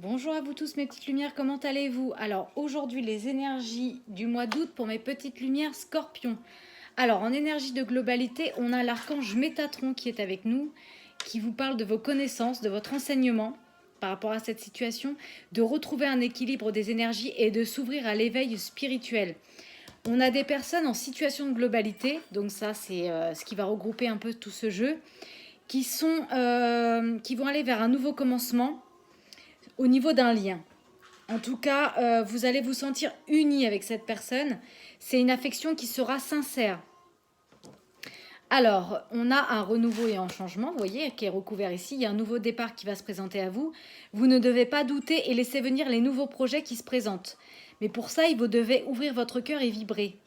Bonjour à vous tous mes petites lumières, comment allez-vous? Alors aujourd'hui les énergies du mois d'août pour mes petites lumières Scorpion. Alors en énergie de globalité, on a l'archange Métatron qui est avec nous, qui vous parle de vos connaissances, de votre enseignement par rapport à cette situation, de retrouver un équilibre des énergies et de s'ouvrir à l'éveil spirituel. On a des personnes en situation de globalité, donc ça c'est ce qui va regrouper un peu tout ce jeu, qui vont aller vers un nouveau commencement au niveau d'un lien. En tout cas, vous allez vous sentir unis avec cette personne. C'est une affection qui sera sincère. Alors, on a un renouveau et un changement, vous voyez, qui est recouvert ici. Il y a un nouveau départ qui va se présenter à vous. Vous ne devez pas douter et laisser venir les nouveaux projets qui se présentent. Mais pour ça, vous devez ouvrir votre cœur et vibrer.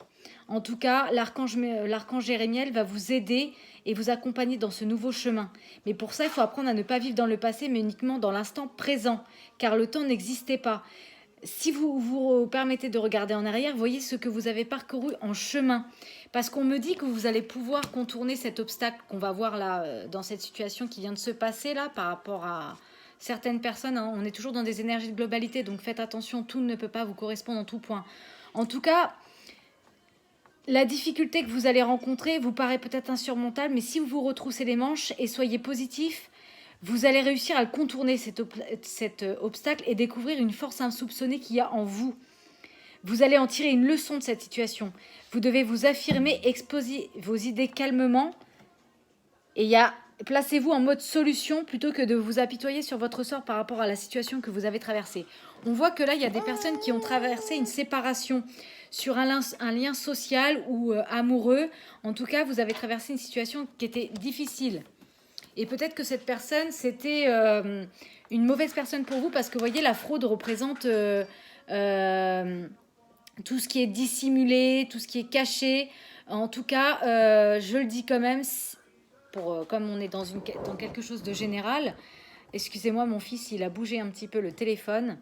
En tout cas, l'archange Jérémiel va vous aider et vous accompagner dans ce nouveau chemin. Mais pour ça, il faut apprendre à ne pas vivre dans le passé, mais uniquement dans l'instant présent, car le temps n'existait pas. Si vous vous permettez de regarder en arrière, voyez ce que vous avez parcouru en chemin. Parce qu'on me dit que vous allez pouvoir contourner cet obstacle qu'on va voir là, dans cette situation qui vient de se passer là, par rapport à certaines personnes. Hein. On est toujours dans des énergies de globalité, donc faites attention, tout ne peut pas vous correspondre en tout point. En tout cas, la difficulté que vous allez rencontrer vous paraît peut-être insurmontable, mais si vous vous retroussez les manches et soyez positif, vous allez réussir à le contourner, cet obstacle, et découvrir une force insoupçonnée qu'il y a en vous. Vous allez en tirer une leçon de cette situation. Vous devez vous affirmer, exposer vos idées calmement, et placez-vous en mode solution plutôt que de vous apitoyer sur votre sort par rapport à la situation que vous avez traversée. On voit que là, il y a des personnes qui ont traversé une séparation sur un lien social ou amoureux. En tout cas, vous avez traversé une situation qui était difficile. Et peut-être que cette personne, c'était une mauvaise personne pour vous parce que, vous voyez, la fraude représente tout ce qui est dissimulé, tout ce qui est caché. En tout cas, je le dis quand même, comme on est dans quelque chose de général. Excusez-moi, mon fils, il a bougé un petit peu le téléphone.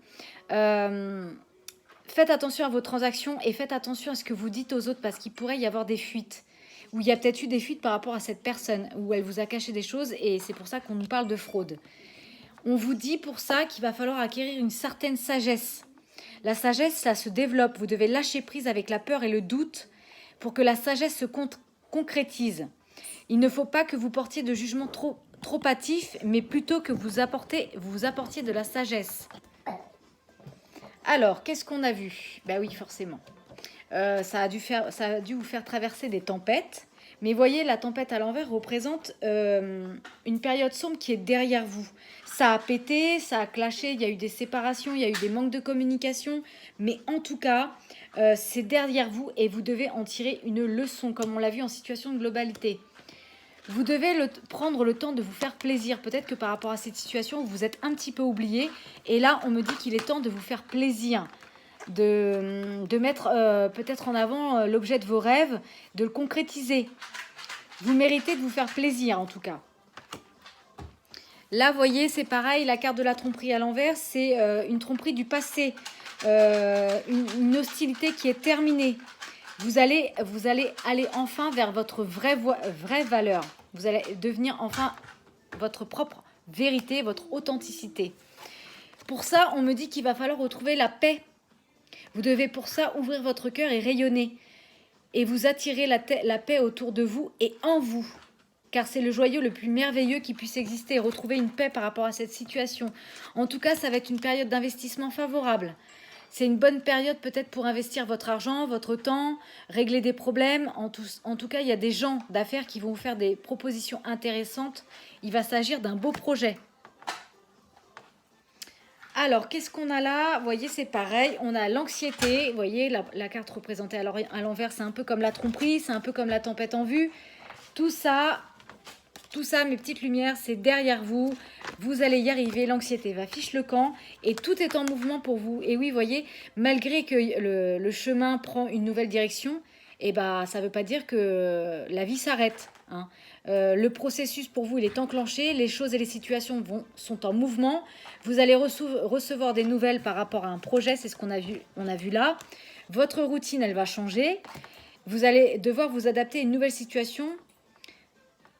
Faites attention à vos transactions et faites attention à ce que vous dites aux autres parce qu'il pourrait y avoir des fuites. Ou il y a peut-être eu des fuites par rapport à cette personne où elle vous a caché des choses et c'est pour ça qu'on nous parle de fraude. On vous dit pour ça qu'il va falloir acquérir une certaine sagesse. La sagesse, ça se développe. Vous devez lâcher prise avec la peur et le doute pour que la sagesse se concrétise. Il ne faut pas que vous portiez de jugement trop hâtif, mais plutôt que vous apportiez de la sagesse. Alors, qu'est-ce qu'on a vu? Ben oui, forcément. Ça a dû vous faire traverser des tempêtes. Mais voyez, la tempête à l'envers représente une période sombre qui est derrière vous. Ça a pété, ça a clashé, il y a eu des séparations, il y a eu des manques de communication. Mais en tout cas, c'est derrière vous et vous devez en tirer une leçon, comme on l'a vu en situation de globalité. Vous devez prendre le temps de vous faire plaisir. Peut-être que par rapport à cette situation, vous êtes un petit peu oublié. Et là, on me dit qu'il est temps de vous faire plaisir. De mettre peut-être en avant l'objet de vos rêves, de le concrétiser. Vous méritez de vous faire plaisir en tout cas. Là, vous voyez, c'est pareil, la carte de la tromperie à l'envers, c'est une tromperie du passé, une hostilité qui est terminée. Vous allez aller enfin vers votre vraie valeur. Vous allez devenir enfin votre propre vérité, votre authenticité. Pour ça, on me dit qu'il va falloir retrouver la paix. Vous devez pour ça ouvrir votre cœur et rayonner. Et vous attirer la paix autour de vous et en vous. Car c'est le joyau le plus merveilleux qui puisse exister et retrouver une paix par rapport à cette situation. En tout cas, ça va être une période d'investissement favorable. C'est une bonne période peut-être pour investir votre argent, votre temps, régler des problèmes. En tout cas, il y a des gens d'affaires qui vont vous faire des propositions intéressantes. Il va s'agir d'un beau projet. Alors, qu'est-ce qu'on a là? Vous voyez, c'est pareil. On a l'anxiété. Vous voyez, la carte représentée à l'envers, c'est un peu comme la tromperie, c'est un peu comme la tempête en vue. Tout ça, mes petites lumières, c'est derrière vous. Vous allez y arriver. L'anxiété va fiche le camp et tout est en mouvement pour vous. Et oui, vous voyez, malgré que le chemin prend une nouvelle direction, eh ben, ça ne veut pas dire que la vie s'arrête. Hein. Le processus pour vous, il est enclenché. Les choses et les situations sont en mouvement. Vous allez recevoir des nouvelles par rapport à un projet. C'est ce qu'on a vu là. Votre routine, elle va changer. Vous allez devoir vous adapter à une nouvelle situation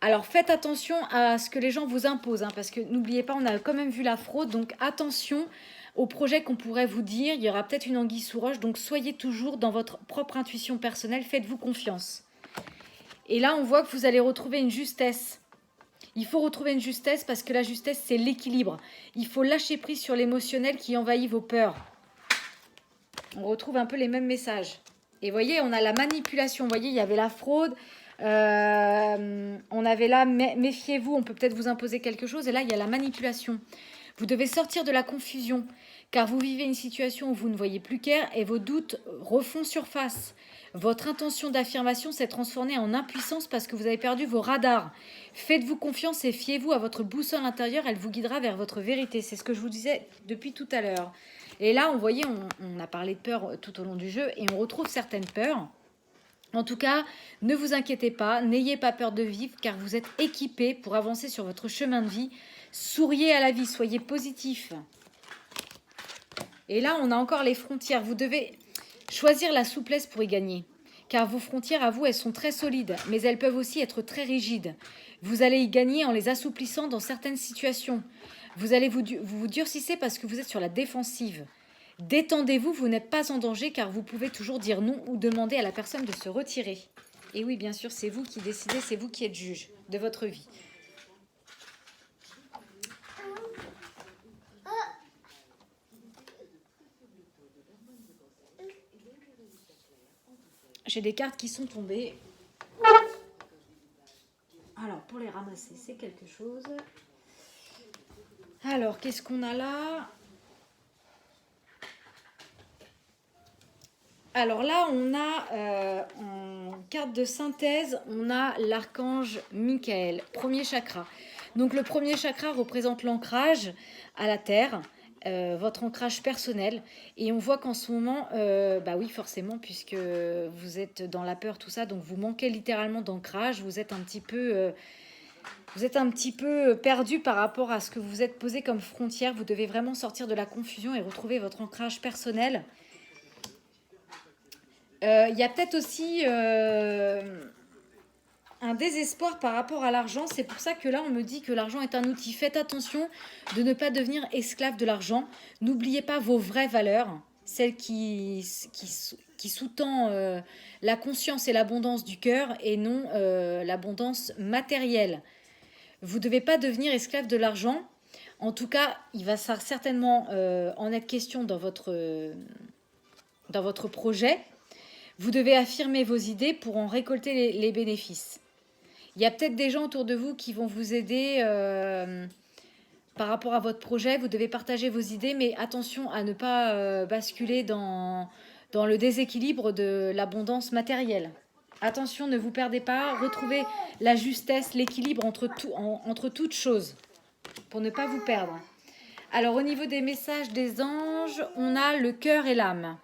Alors faites attention à ce que les gens vous imposent, hein, parce que n'oubliez pas, on a quand même vu la fraude, donc attention aux projets qu'on pourrait vous dire. Il y aura peut-être une anguille sous roche, donc soyez toujours dans votre propre intuition personnelle, faites-vous confiance. Et là, on voit que vous allez retrouver une justesse. Il faut retrouver une justesse parce que la justesse, c'est l'équilibre. Il faut lâcher prise sur l'émotionnel qui envahit vos peurs. On retrouve un peu les mêmes messages. Et vous voyez, on a la manipulation. Vous voyez, il y avait la fraude. On avait là, méfiez-vous, on peut peut-être vous imposer quelque chose. Et là, il y a la manipulation. Vous devez sortir de la confusion, car vous vivez une situation où vous ne voyez plus clair et vos doutes refont surface. Votre intention d'affirmation s'est transformée en impuissance parce que vous avez perdu vos radars. Faites-vous confiance et fiez-vous à votre boussole intérieure, elle vous guidera vers votre vérité. C'est ce que je vous disais depuis tout à l'heure. Et là, on voyait, on a parlé de peur tout au long du jeu et on retrouve certaines peurs. En tout cas, ne vous inquiétez pas, n'ayez pas peur de vivre car vous êtes équipé pour avancer sur votre chemin de vie. Souriez à la vie, soyez positif. Et là, on a encore les frontières. Vous devez choisir la souplesse pour y gagner. Car vos frontières, à vous, elles sont très solides, mais elles peuvent aussi être très rigides. Vous allez y gagner en les assouplissant dans certaines situations. Vous allez vous durcissez parce que vous êtes sur la défensive. Détendez-vous, vous n'êtes pas en danger car vous pouvez toujours dire non ou demander à la personne de se retirer. Et oui, bien sûr, c'est vous qui décidez, c'est vous qui êtes juge de votre vie. J'ai des cartes qui sont tombées. Alors, pour les ramasser, c'est quelque chose. Alors, qu'est-ce qu'on a là? Alors là, on a en carte de synthèse, on a l'archange Michael, premier chakra. Donc le premier chakra représente l'ancrage à la terre, votre ancrage personnel. Et on voit qu'en ce moment, bah oui forcément, puisque vous êtes dans la peur, tout ça, donc vous manquez littéralement d'ancrage, vous êtes un petit peu perdu par rapport à ce que vous êtes posé comme frontière. Vous devez vraiment sortir de la confusion et retrouver votre ancrage personnel. Il y a peut-être aussi un désespoir par rapport à l'argent. C'est pour ça que là, on me dit que l'argent est un outil. Faites attention de ne pas devenir esclave de l'argent. N'oubliez pas vos vraies valeurs, celles qui sous-tend la conscience et l'abondance du cœur et non l'abondance matérielle. Vous ne devez pas devenir esclave de l'argent. En tout cas, il va certainement en être question dans votre projet. Vous devez affirmer vos idées pour en récolter les bénéfices. Il y a peut-être des gens autour de vous qui vont vous aider par rapport à votre projet. Vous devez partager vos idées, mais attention à ne pas basculer dans le déséquilibre de l'abondance matérielle. Attention, ne vous perdez pas. Retrouvez la justesse, l'équilibre entre toutes choses pour ne pas vous perdre. Alors, au niveau des messages des anges, on a le cœur et l'âme.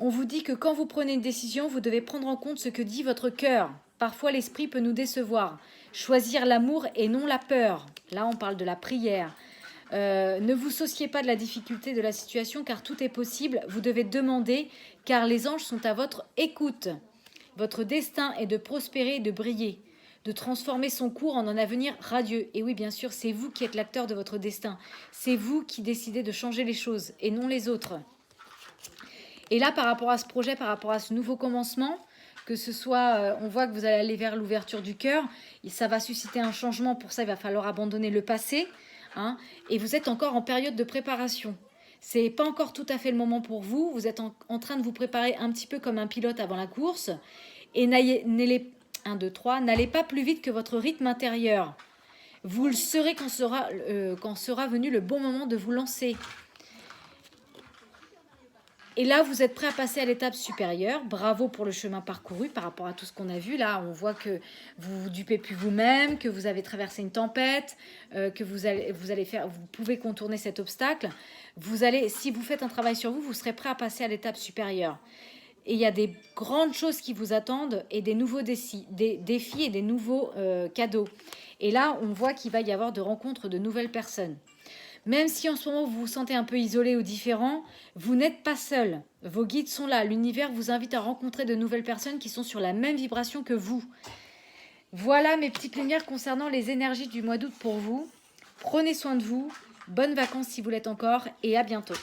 On vous dit que quand vous prenez une décision, vous devez prendre en compte ce que dit votre cœur. Parfois, l'esprit peut nous décevoir. Choisir l'amour et non la peur. Là, on parle de la prière. Ne vous souciez pas de la difficulté de la situation, car tout est possible. Vous devez demander, car les anges sont à votre écoute. Votre destin est de prospérer et de briller, de transformer son cours en un avenir radieux. Et oui, bien sûr, c'est vous qui êtes l'acteur de votre destin. C'est vous qui décidez de changer les choses et non les autres. Et là, par rapport à ce projet, par rapport à ce nouveau commencement, que ce soit, on voit que vous allez aller vers l'ouverture du cœur, et ça va susciter un changement. Pour ça, il va falloir abandonner le passé. Hein, et vous êtes encore en période de préparation. C'est pas encore tout à fait le moment pour vous. Vous êtes en train de vous préparer un petit peu comme un pilote avant la course. Et n'allez pas plus vite que votre rythme intérieur. Vous le serez quand sera venu le bon moment de vous lancer. Et là, vous êtes prêt à passer à l'étape supérieure. Bravo pour le chemin parcouru par rapport à tout ce qu'on a vu. Là, on voit que vous vous dupez plus vous-même, que vous avez traversé une tempête, que vous pouvez contourner cet obstacle. Si vous faites un travail sur vous, vous serez prêt à passer à l'étape supérieure. Et il y a des grandes choses qui vous attendent et des nouveaux défis et des nouveaux cadeaux. Et là, on voit qu'il va y avoir de rencontres de nouvelles personnes. Même si en ce moment vous vous sentez un peu isolé ou différent, vous n'êtes pas seul. Vos guides sont là. L'univers vous invite à rencontrer de nouvelles personnes qui sont sur la même vibration que vous. Voilà mes petites lumières concernant les énergies du mois d'août pour vous. Prenez soin de vous, bonnes vacances si vous l'êtes encore et à bientôt.